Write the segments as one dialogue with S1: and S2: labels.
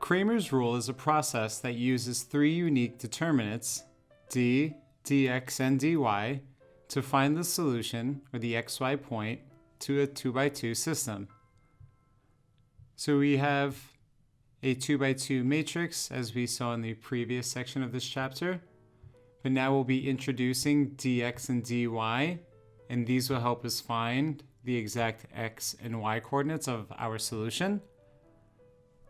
S1: Cramer's rule is a process that uses three unique determinants, d, dx, and dy, to find the solution, or the xy point, to a 2x2 system. So we have a 2x2 matrix, as we saw in the previous section of this chapter, but now we'll be introducing dx and dy, and these will help us find the exact x and y coordinates of our solution.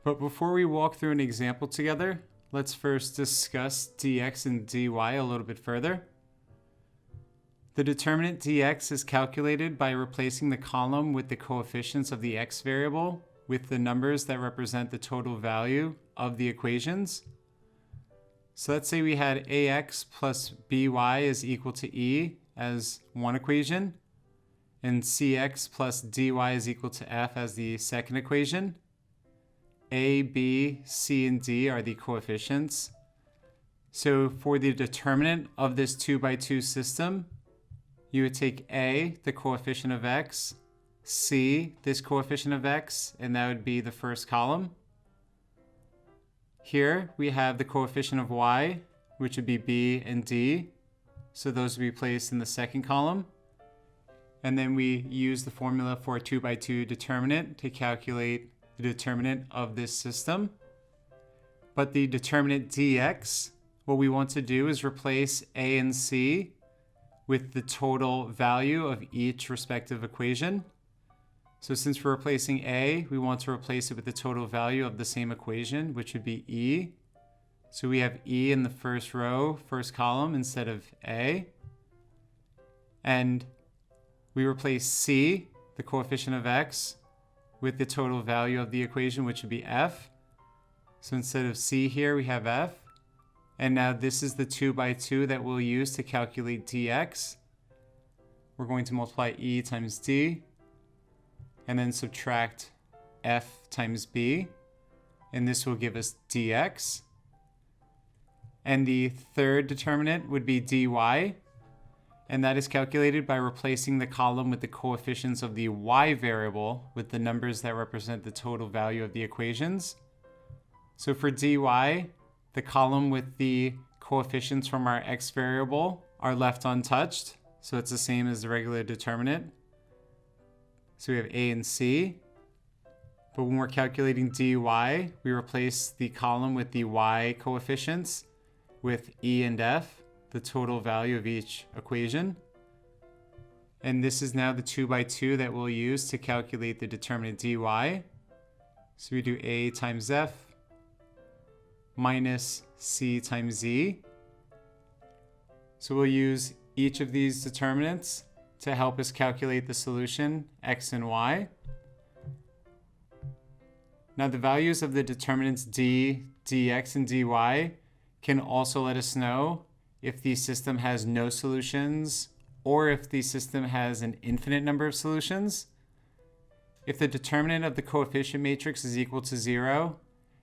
S1: But before we walk through an example together, let's first discuss dx and dy a little bit further. The determinant dx is calculated by replacing the column with the coefficients of the x variable with the numbers that represent the total value of the equations. So let's say we had ax plus by is equal to e as one equation, and cx plus dy is equal to f as the second equation. A, b, c, and d are the coefficients. So for the determinant of this 2x2 system, you would take a, the coefficient of x, c, this coefficient of x, and that would be the first column. Here we have the coefficient of y, which would be b and d, so those would be placed in the second column. And then we use the formula for a 2x2 determinant to calculate the determinant of this system. But the determinant dx, what we want to do is replace a and c with the total value of each respective equation. So since we're replacing a, we want to replace it with the total value of the same equation, which would be e. So we have e in the first row, first column, instead of a. And we replace c, the coefficient of x, with the total value of the equation, which would be f. So instead of c here, we have f. And now this is the 2x2 that we'll use to calculate dx. We're going to multiply e times d, and then subtract f times b, and this will give us dx. And the third determinant would be dy, and that is calculated by replacing the column with the coefficients of the y variable with the numbers that represent the total value of the equations. So for dy, the column with the coefficients from our x variable are left untouched, so it's the same as the regular determinant. So we have a and c, but when we're calculating dy, we replace the column with the y coefficients with e and f, the total value of each equation. And this is now the 2x2 that we'll use to calculate the determinant dy. So we do a times f minus c times e. So we'll use each of these determinants to help us calculate the solution, x and y. Now the values of the determinants d, dx, and dy can also let us know if the system has no solutions or if the system has an infinite number of solutions. If the determinant of the coefficient matrix is equal to 0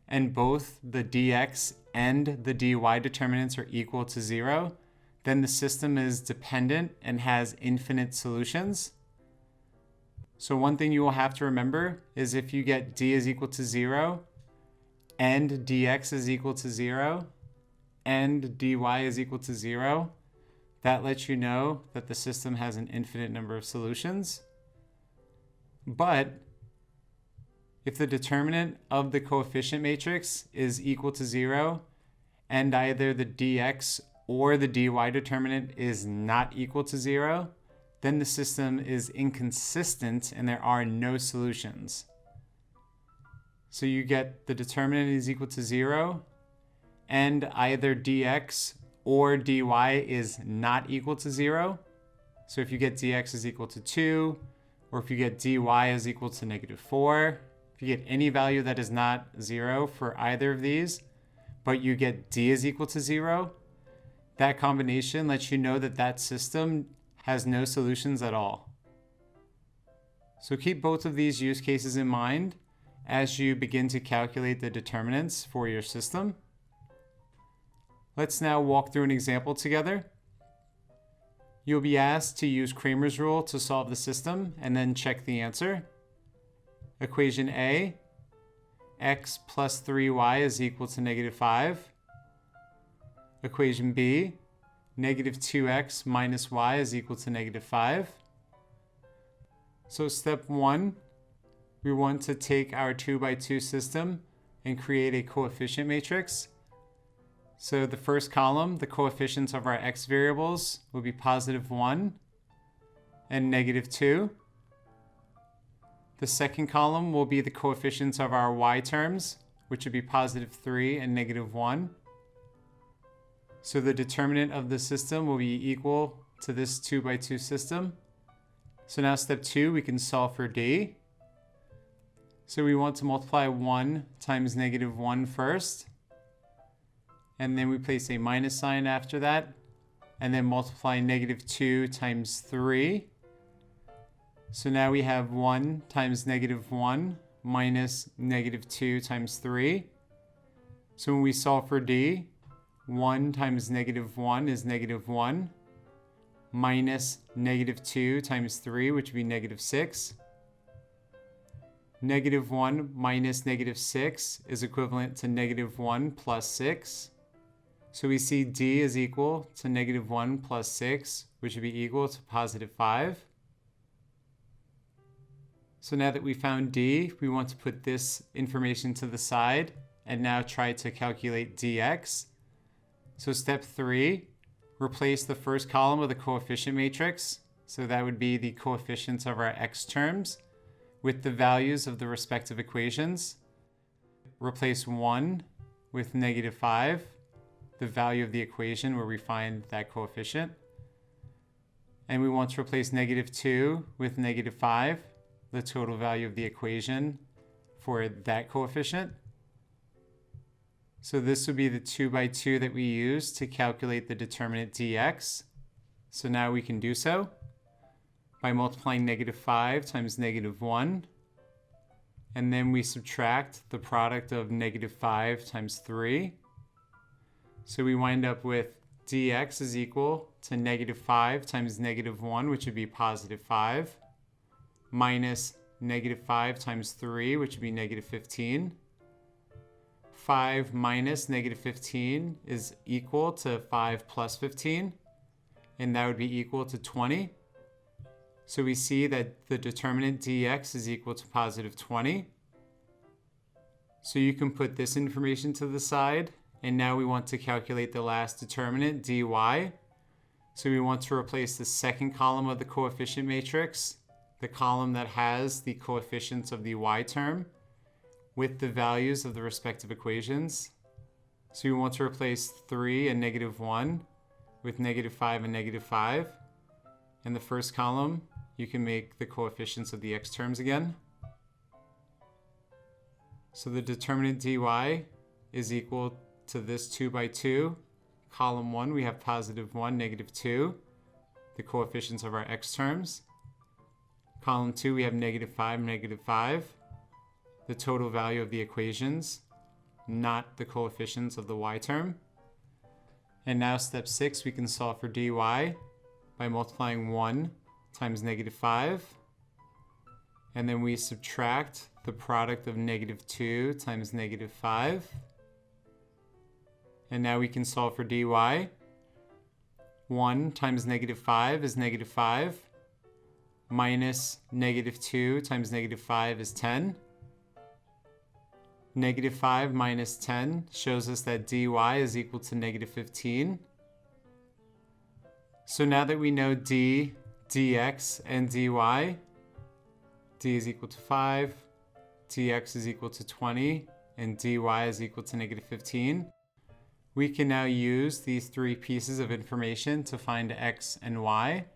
S1: and both the dx and the dy determinants are equal to 0, then the system is dependent and has infinite solutions. So one thing you will have to remember is if you get d is equal to 0 and dx is equal to 0 and dy is equal to 0, that lets you know that the system has an infinite number of solutions. But if the determinant of the coefficient matrix is equal to 0 and either the dx or the dy determinant is not equal to 0, then the system is inconsistent and there are no solutions. So you get the determinant is equal to 0 and either dx or dy is not equal to 0. So if you get dx is equal to 2, or if you get dy is equal to -4, if you get any value that is not 0 for either of these, but you get d is equal to 0, that combination lets you know that that system has no solutions at all. So keep both of these use cases in mind as you begin to calculate the determinants for your system. Let's now walk through an example together. You'll be asked to use Cramer's rule to solve the system and then check the answer. Equation A, x plus 3y is equal to negative 5. Equation B, negative 2x minus y is equal to negative 5. So step 1, we want to take our 2 by 2 system and create a coefficient matrix. So the first column, the coefficients of our x variables will be positive 1 and negative 2. The second column will be the coefficients of our y terms, which would be positive 3 and negative 1. So the determinant of the system will be equal to this 2 by 2 system. So now step 2, we can solve for d. So we want to multiply 1 times negative 1 first. And then we place a minus sign after that. And then multiply negative 2 times 3. So now we have 1 times negative 1 minus negative 2 times 3. So when we solve for d, 1 times negative 1 is negative 1 minus negative 2 times 3, which would be negative 6. Negative 1 minus negative 6 is equivalent to negative 1 plus 6. So we see d is equal to negative 1 plus 6, which would be equal to positive 5. So now that we found d, we want to put this information to the side and now try to calculate dx. So step 3, replace the first column with a coefficient matrix. So that would be the coefficients of our x terms with the values of the respective equations. Replace 1 with negative 5, the value of the equation where we find that coefficient. And we want to replace negative 2 with negative 5, the total value of the equation for that coefficient. So this would be the 2 by 2 that we use to calculate the determinant dx. So now we can do so by multiplying negative 5 times negative 1. And then we subtract the product of negative 5 times 3. So we wind up with dx is equal to negative 5 times negative 1, which would be positive 5, minus negative 5 times 3, which would be negative 15. 5 minus negative 15 is equal to 5 plus 15, and that would be equal to 20. So we see that the determinant dx is equal to positive 20. So you can put this information to the side, and now we want to calculate the last determinant, dy. So we want to replace the second column of the coefficient matrix, the column that has the coefficients of the y term, with the values of the respective equations. So we want to replace 3 and negative 1 with negative 5 and negative 5. In the first column, you can make the coefficients of the x terms again. So the determinant dy is equal to this 2 by 2. Column 1, we have positive 1, negative 2, the coefficients of our x terms. Column 2, we have negative 5, negative 5. The total value of the equations, not the coefficients of the y term. And now step 6, we can solve for dy by multiplying 1 times negative 5. And then we subtract the product of negative 2 times negative 5. And now we can solve for dy. 1 times negative 5 is negative 5. Minus negative 2 times negative 5 is 10. Negative 5 minus 10 shows us that dy is equal to negative 15. So now that we know d, dx, and dy, d is equal to 5, dx is equal to 20, and dy is equal to negative 15, we can now use these three pieces of information to find x and y.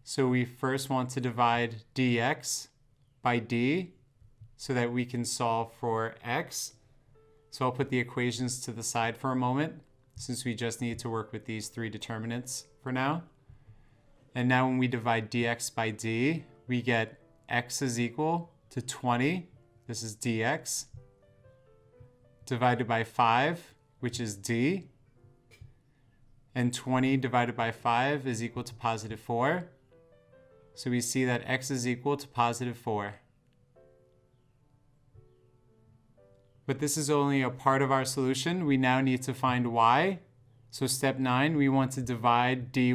S1: So we first want to divide dx by d, so that we can solve for x. So I'll put the equations to the side for a moment, since we just need to work with these three determinants for now. And now when we divide dx by d, we get x is equal to 20, this is dx, divided by 5, which is d, and 20 divided by 5 is equal to positive 4. So we see that x is equal to positive 4. But this is only a part of our solution. We now need to find y. So step 9, we want to divide dy,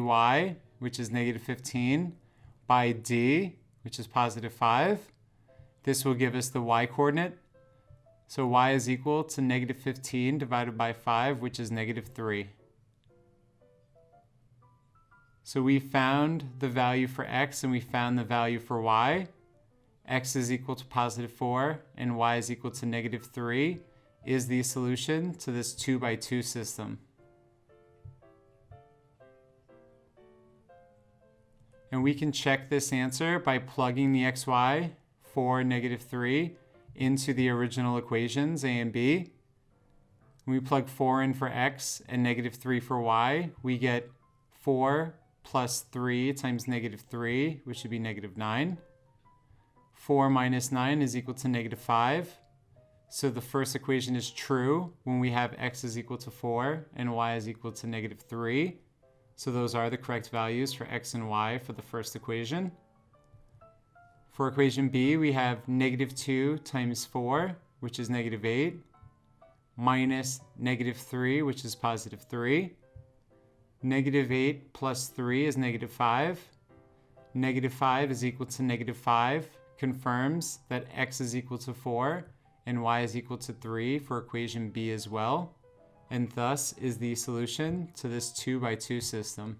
S1: which is negative 15, by d, which is positive 5. This will give us the y coordinate. So y is equal to negative 15 divided by 5, which is negative 3. So we found the value for x and we found the value for y. X is equal to positive 4 and y is equal to negative 3 is the solution to this 2 by 2 system. And we can check this answer by plugging the xy, 4, negative 3, into the original equations, a and b. When we plug 4 in for x and negative 3 for y, we get 4 plus 3 times negative 3, which would be negative 9. 4 minus 9 is equal to negative 5. So the first equation is true when we have x is equal to 4 and y is equal to negative 3. So those are the correct values for x and y for the first equation. For equation b, we have negative 2 times 4, which is negative 8, minus negative 3, which is positive 3. Negative 8 plus 3 is negative 5. Negative 5 is equal to negative 5, confirms that x is equal to 4 and y is equal to 3 for equation b as well, and thus is the solution to this 2 by 2 system.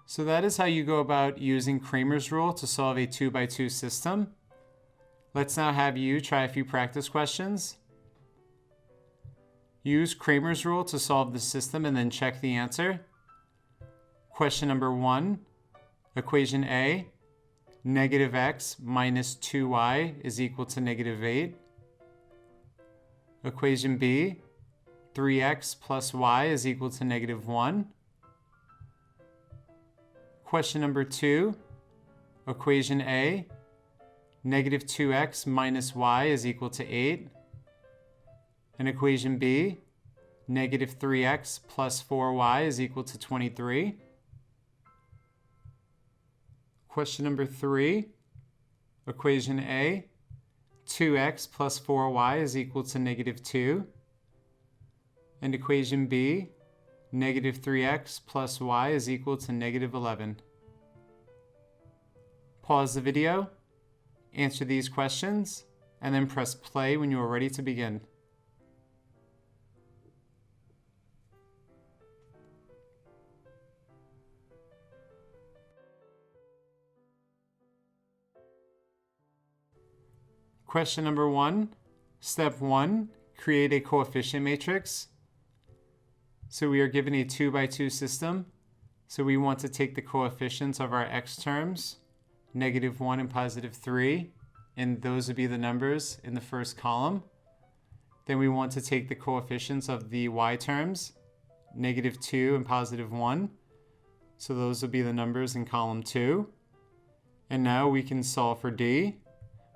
S1: So that is how you go about using Cramer's rule to solve a 2 by 2 system. Let's now have you try a few practice questions. Use Cramer's rule to solve the system and then check the answer. Question number 1, equation A, negative x minus 2y is equal to negative 8. Equation B, 3x plus y is equal to negative 1. Question number 2, equation A, negative 2x minus y is equal to 8. And equation B, negative 3x plus 4y is equal to 23. Question number 3, equation A, 2x plus 4y is equal to negative 2. And equation B, negative 3x plus y is equal to negative 11. Pause the video, answer these questions, and then press play when you are ready to begin. Question number 1, step 1, create a coefficient matrix. So we are given a 2 by 2 system. So we want to take the coefficients of our x terms, negative 1 and positive 3, and those would be the numbers in the first column. Then we want to take the coefficients of the y terms, negative 2 and positive 1. So those would be the numbers in column 2. And now we can solve for d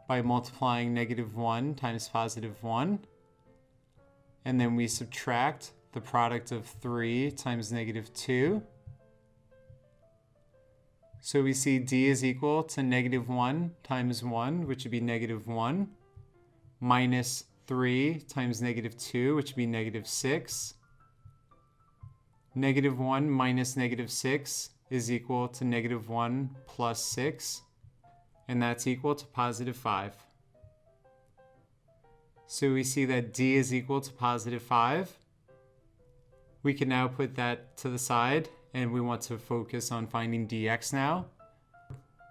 S1: by multiplying negative 1 times positive 1. And then we subtract the product of 3 times negative 2. So we see d is equal to negative 1 times 1, which would be negative 1, minus 3 times negative 2, which would be negative 6. Negative 1 minus negative 6 is equal to negative 1 plus 6, and that's equal to positive 5. So we see that d is equal to positive 5. We can now put that to the side, and we want to focus on finding dx now.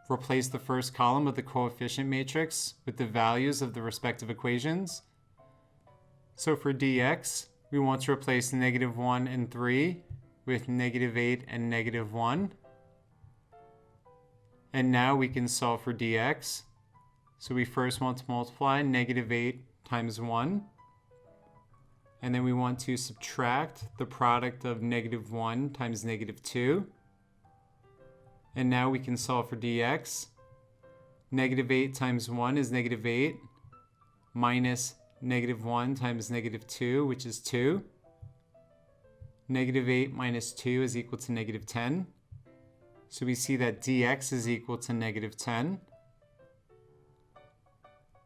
S1: Replace the first column of the coefficient matrix with the values of the respective equations. So for dx, we want to replace negative 1 and 3 with negative 8 and negative 1. And now we can solve for dx. So we first want to multiply negative 8 times 1. And then we want to subtract the product of negative 1 times negative 2. And now we can solve for dx. Negative 8 times 1 is negative 8, minus negative 1 times negative 2, which is 2. Negative 8 minus 2 is equal to negative 10. So we see that dx is equal to negative 10.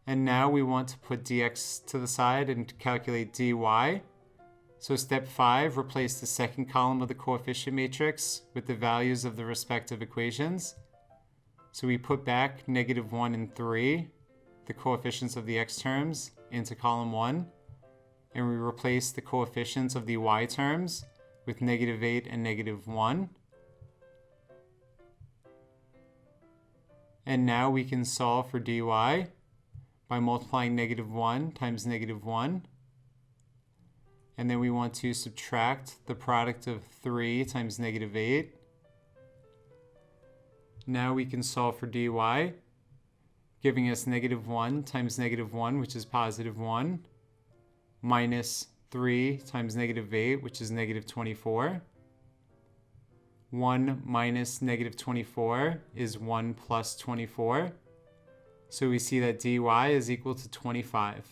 S1: And now we want to put dx to the side and calculate dy. So step 5, replace the second column of the coefficient matrix with the values of the respective equations. So we put back negative 1 and 3, the coefficients of the x terms, into column 1. And we replace the coefficients of the y terms with negative 8 and negative 1. And now we can solve for dy by multiplying negative 1 times negative 1. And then we want to subtract the product of 3 times negative 8. Now we can solve for dy, giving us negative 1 times negative 1, which is positive 1, minus 3 times negative 8, which is negative 24. 1 minus negative 24 is 1 plus 24. So we see that dy is equal to 25.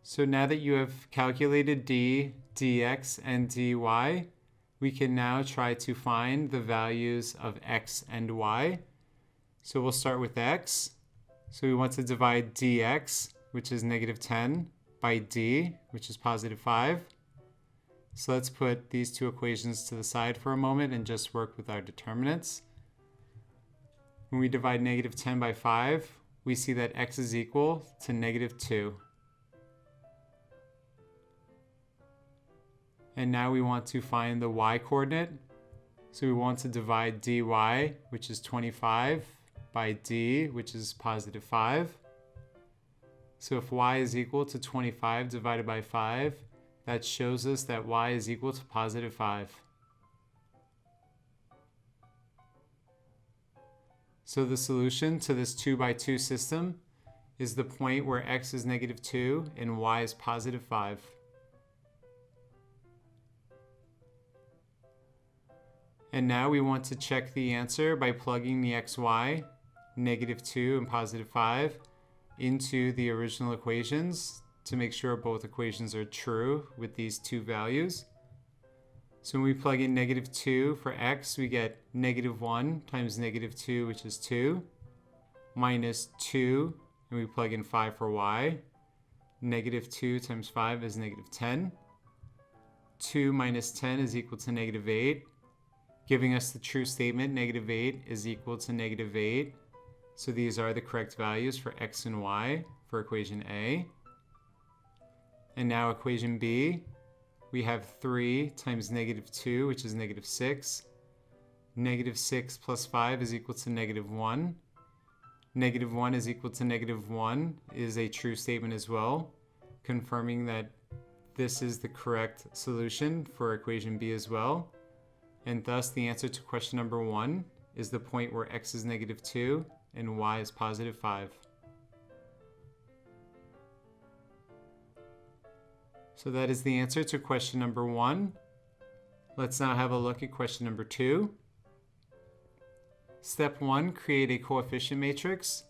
S1: So now that you have calculated d, dx, and dy, we can now try to find the values of x and y. So we'll start with x. So we want to divide dx, which is negative 10, by d, which is positive 5. So let's put these two equations to the side for a moment and just work with our determinants. When we divide negative 10 by 5, we see that x is equal to negative 2. And now we want to find the y coordinate. So we want to divide dy, which is 25, by d, which is positive 5. So if y is equal to 25 divided by 5, that shows us that y is equal to positive 5. So the solution to this 2 by 2 system is the point where x is negative 2 and y is positive 5. And now we want to check the answer by plugging the xy, negative 2 and positive 5, into the original equations to make sure both equations are true with these two values. So when we plug in negative 2 for x, we get negative 1 times negative 2, which is 2, minus 2, and we plug in 5 for y. Negative 2 times 5 is negative 10. 2 minus 10 is equal to negative 8. Giving us the true statement, negative 8 is equal to negative 8. So these are the correct values for x and y for equation A. And now equation B, we have 3 times negative 2, which is negative 6. Negative 6 plus 5 is equal to negative 1. Negative 1 is equal to negative 1 is a true statement as well, confirming that this is the correct solution for equation B as well. And thus the answer to question number 1 is the point where x is negative 2 and y is positive 5. So that is the answer to question number 1. Let's now have a look at question number 2. Step 1, create a coefficient matrix.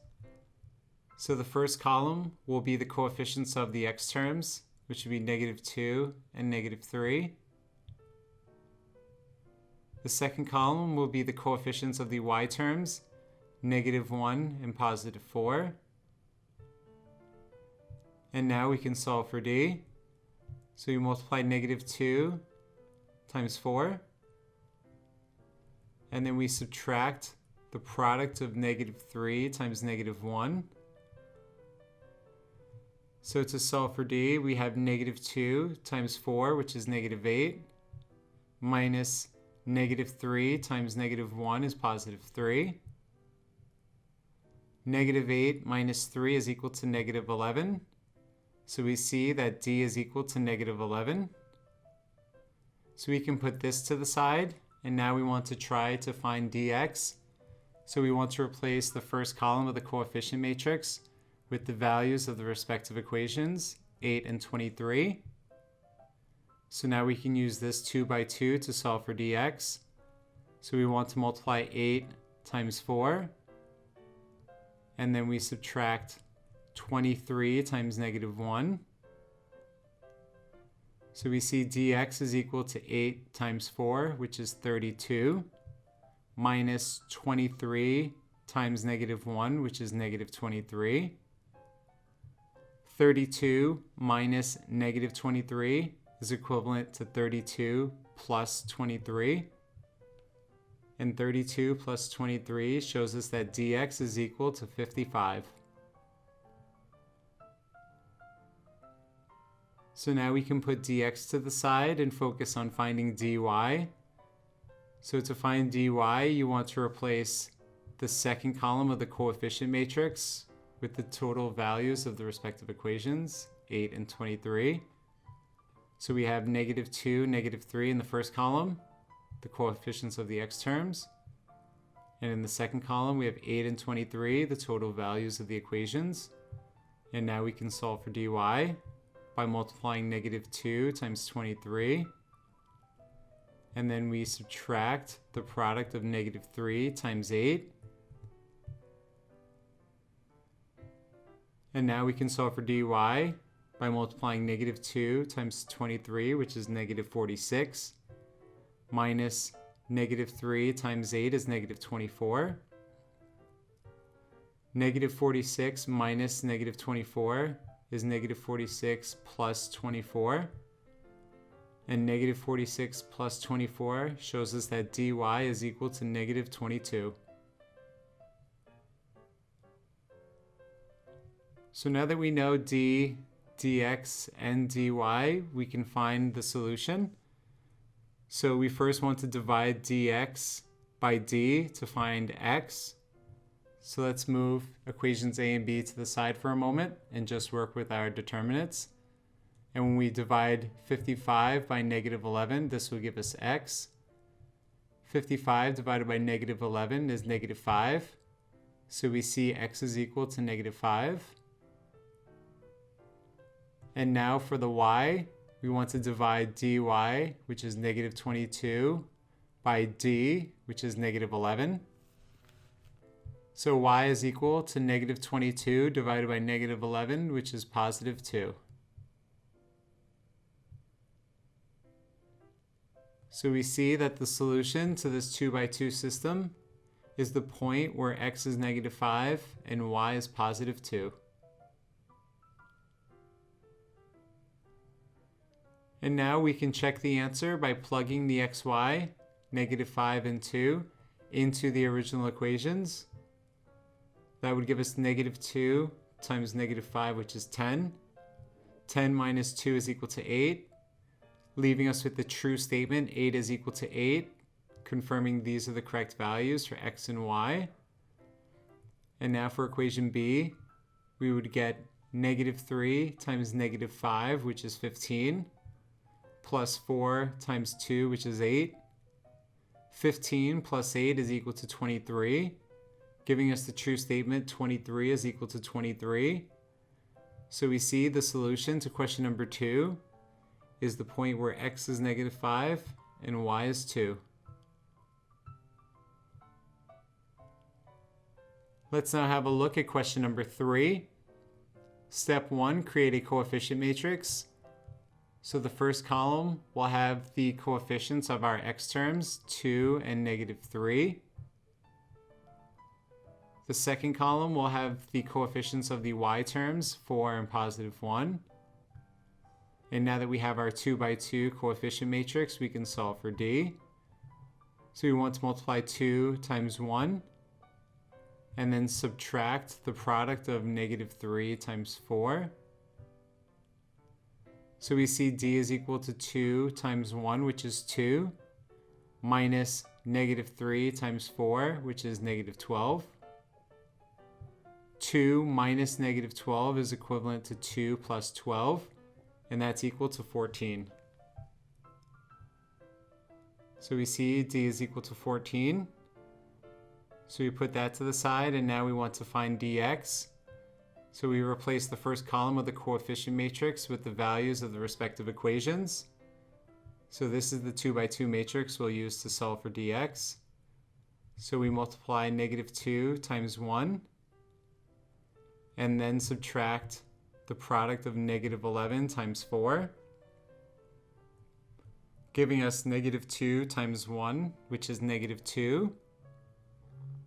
S1: So the first column will be the coefficients of the x terms, which would be negative 2 and negative 3. The second column will be the coefficients of the y terms, negative 1 and positive 4. And now we can solve for d. So we multiply negative 2 times 4. And then we subtract the product of negative 3 times negative 1. So to solve for d, we have negative 2 times 4, which is negative 8, minus negative 3 times negative 1 is positive 3. Negative 8 minus 3 is equal to negative 11. So we see that d is equal to negative 11. So we can put this to the side, and now we want to try to find dx. So we want to replace the first column of the coefficient matrix with the values of the respective equations, 8 and 23. So now we can use this 2 by 2 to solve for dx. So we want to multiply 8 times 4. And then we subtract 23 times negative 1. So we see dx is equal to 8 times 4, which is 32, minus 23 times negative 1, which is negative 23. 32 minus negative 23 is equivalent to 32 plus 23. And 32 plus 23 shows us that dx is equal to 55. So now we can put dx to the side and focus on finding dy. So to find dy, you want to replace the second column of the coefficient matrix with the total values of the respective equations, 8 and 23. So we have negative 2, negative 3 in the first column, the coefficients of the x terms. And in the second column, we have 8 and 23, the total values of the equations. And now we can solve for dy by multiplying negative 2 times 23. And then we subtract the product of negative 3 times 8. And now we can solve for dy by multiplying negative 2 times 23, which is negative 46, minus negative 3 times 8 is negative 24. Negative 46 minus negative 24 is negative 46 plus 24. And negative 46 plus 24 shows us that dy is equal to negative 22. So now that we know d, dx, and dy, we can find the solution. So we first want to divide dx by d to find x. So let's move equations a and b to the side for a moment and just work with our determinants. And when we divide 55 by negative 11, this will give us x. 55 divided by negative 11 is negative 5. So we see x is equal to negative 5. And now for the y, we want to divide dy, which is negative 22, by d, which is negative 11. So y is equal to negative 22 divided by negative 11, which is positive 2. So we see that the solution to this 2 by 2 system is the point where x is negative 5 and y is positive 2. And now we can check the answer by plugging the xy, negative 5 and 2, into the original equations. That would give us negative 2 times negative 5, which is 10. 10 minus 2 is equal to 8, leaving us with the true statement 8 is equal to 8, confirming these are the correct values for x and y. And now for equation b, we would get negative 3 times negative 5, which is 15, plus 4 times 2, which is 8. 15 plus 8 is equal to 23, giving us the true statement 23 is equal to 23. So we see the solution to question number 2 is the point where x is negative 5 and y is 2. Let's now have a look at question number 3. Step 1, create a coefficient matrix. So the first column will have the coefficients of our x terms, 2 and negative 3. The second column will have the coefficients of the y terms, 4 and positive 1. And now that we have our 2 by 2 coefficient matrix, we can solve for d. So we want to multiply 2 times 1, and then subtract the product of negative 3 times 4. So we see d is equal to 2 times 1, which is 2, minus negative 3 times 4, which is negative 12. 2 minus negative 12 is equivalent to 2 plus 12, and that's equal to 14. So we see d is equal to 14. So we put that to the side, and now we want to find dx. So we replace the first column of the coefficient matrix with the values of the respective equations. So this is the 2 by 2 matrix we'll use to solve for dx. So we multiply negative 2 times 1, and then subtract the product of negative 11 times 4. giving us negative 2 times 1, which is negative 2,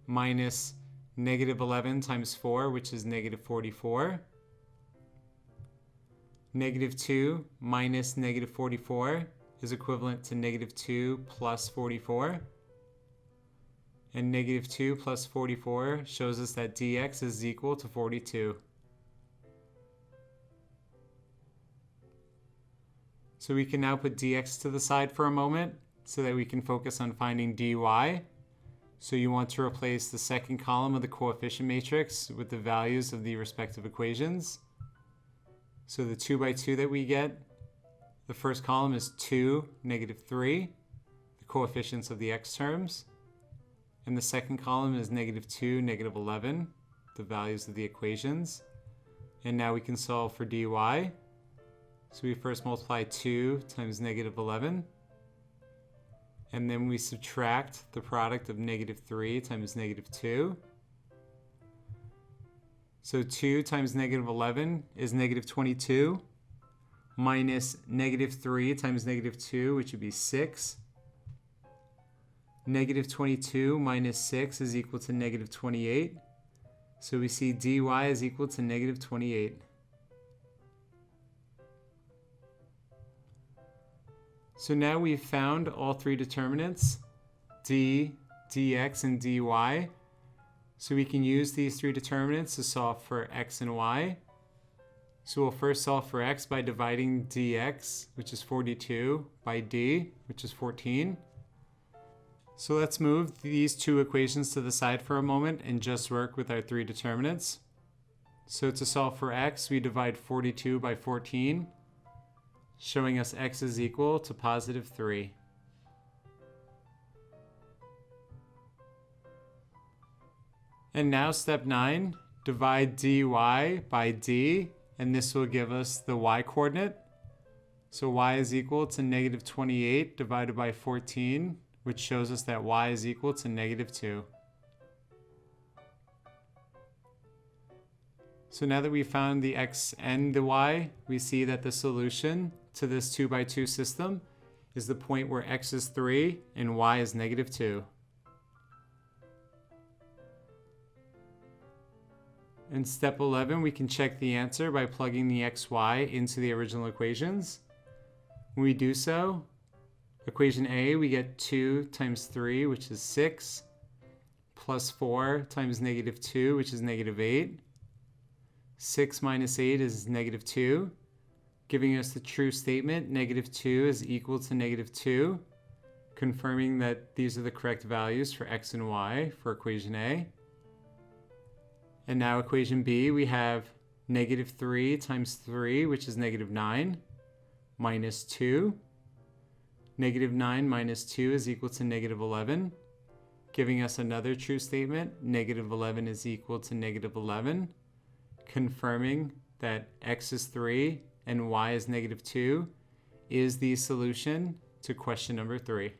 S1: minus negative 11 times 4, which is negative 44. Negative 2 minus negative 44 is equivalent to negative 2 plus 44. And negative 2 plus 44 shows us that dx is equal to 42. So we can now put dx to the side for a moment so that we can focus on finding dy. So you want to replace the second column of the coefficient matrix with the values of the respective equations. So the 2 by 2 that we get, the first column is 2, negative 3, the coefficients of the x terms. And the second column is negative 2, negative 11, the values of the equations. And now we can solve for dy. So we first multiply 2 times negative 11. And then we subtract the product of negative 3 times negative 2. So 2 times negative 11 is negative 22, minus negative 3 times negative 2, which would be 6. Negative 22 minus 6 is equal to negative 28. So we see dy is equal to negative 28. So now we've found all three determinants, d, dx, and dy. So we can use these three determinants to solve for x and y. So we'll first solve for x by dividing dx, which is 42, by d, which is 14. So let's move these two equations to the side for a moment and just work with our three determinants. So to solve for x, we divide 42 by 14, showing us x is equal to positive 3. And now step 9, divide dy by d, and this will give us the y coordinate. So y is equal to negative 28 divided by 14, which shows us that y is equal to negative 2. So now that we've found the x and the y, we see that the solution to this 2 by 2 system is the point where x is 3 and y is negative 2. In step 11, we can check the answer by plugging the xy into the original equations. When we do so, equation A, we get 2 times 3, which is 6, plus 4 times negative 2, which is negative 8. 6 minus 8 is negative 2, giving us the true statement, negative 2 is equal to negative 2, confirming that these are the correct values for x and y for equation A. And now equation B, we have negative 3 times 3, which is negative 9, minus 2. Negative 9 minus 2 is equal to negative 11, giving us another true statement, negative 11 is equal to negative 11, confirming that x is 3 and y is negative 2 is the solution to question number 3.